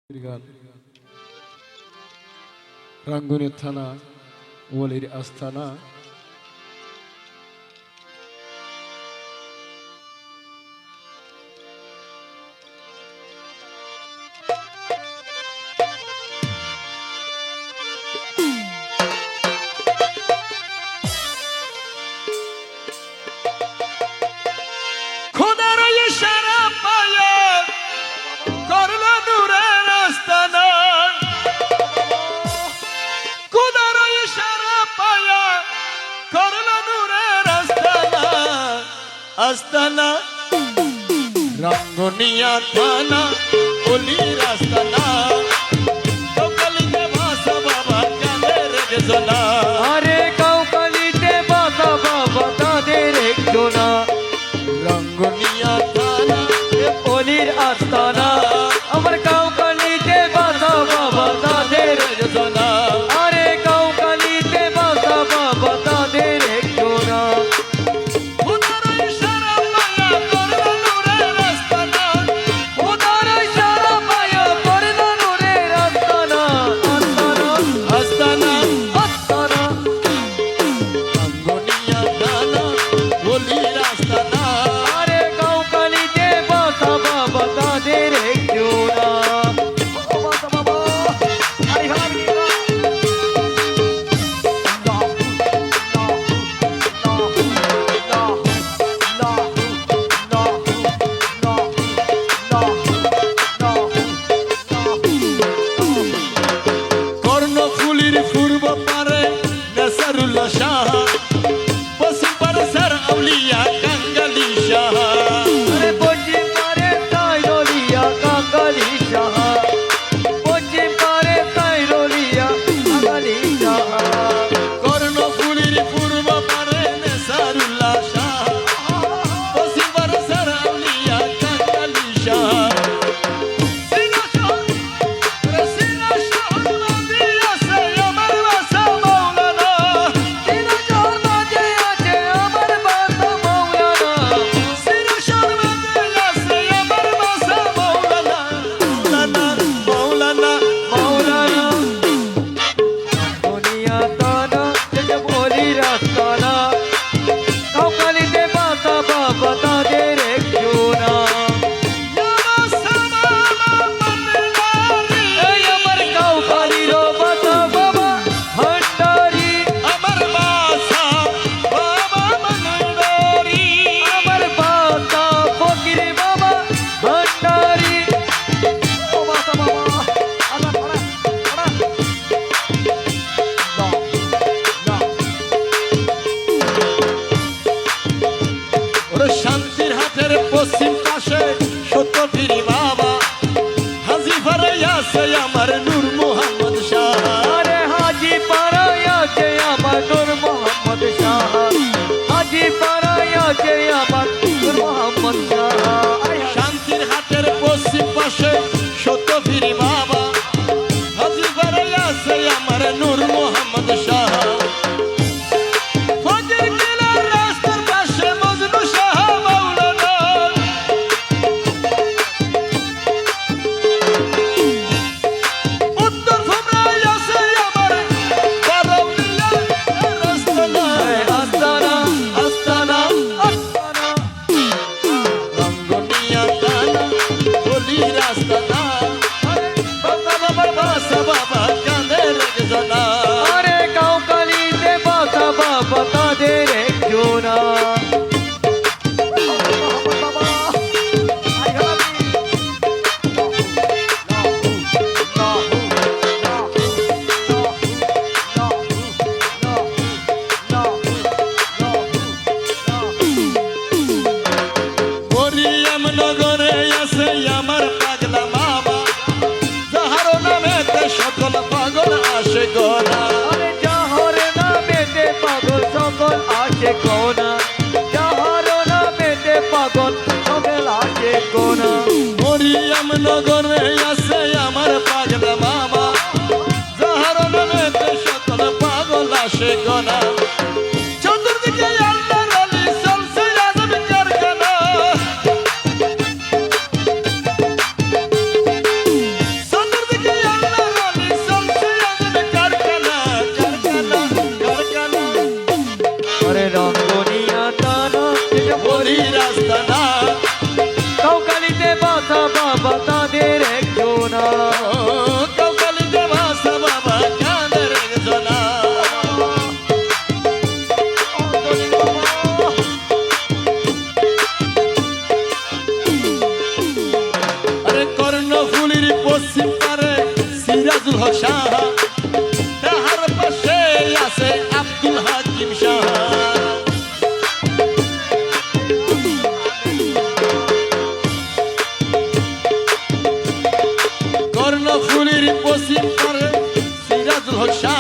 গান রাঙ্গুনি থানা ওলির আস্তানা আস্তানা রাঙ্গুনিয়া থানা ওলির আস্তানা কাউকালিতে বাসা বাবা কাদের একজনা আরে কাউকালিতে বাসা বাবা তাদের একজনা রাঙ্গুনিয়া থানা ওলির আস্তানা আমার কাউকালিতে বাসা বাবা তাদের একজনা আরে কাউকালিতে বাসা বাবা তাদের একজনা শান্তির হাটের পশ্চিম পাশে সত্যপীর বাবা হাজি পাড়ায় আছে আমার নূর মোহাম্মদ শাহ আরে হাজি পাড়ায় আছে আমার নূর মোহাম্মদ শাহ হাজি পাড়ায় আছে আমার নূর মোহাম্মদ শাহ শান্তির হাটের পশ্চিম পাশে সত্যপীর বাবা হাজি পাড়ায় আছে আমার নূর মোহাম্মদ শাহ আরে কাউকালিতে বাসা বাবা তাদের একজনা নগরে আছে আমার পাগলা মামা যাহার নামেতে সকল পাগল আসে গোনা আরে যাহার নামেতে পাগল সকল আসে কোনা যাহার নামেতে পাগল সকল আসে কোনা মরিয়াম নগরে আছে আমার পাগলা মামা যাহার নামেতে সকল পাগল আসে গোনা চতুর্দিকে আল্লাহর আলী চলছে আজব কারখানা চতুর্দিকে না কাউকালি যে ভাষা বাবা কাঁদের একজনা আরে কর্ণফুলির পশ্চিম পারে সিরাজুল হক সাহা তাহার পাশে আছে আব্দুল হাকিম সাহা কর্ণফুলির পশ্চিম পারে সিরাজুল হক সাহা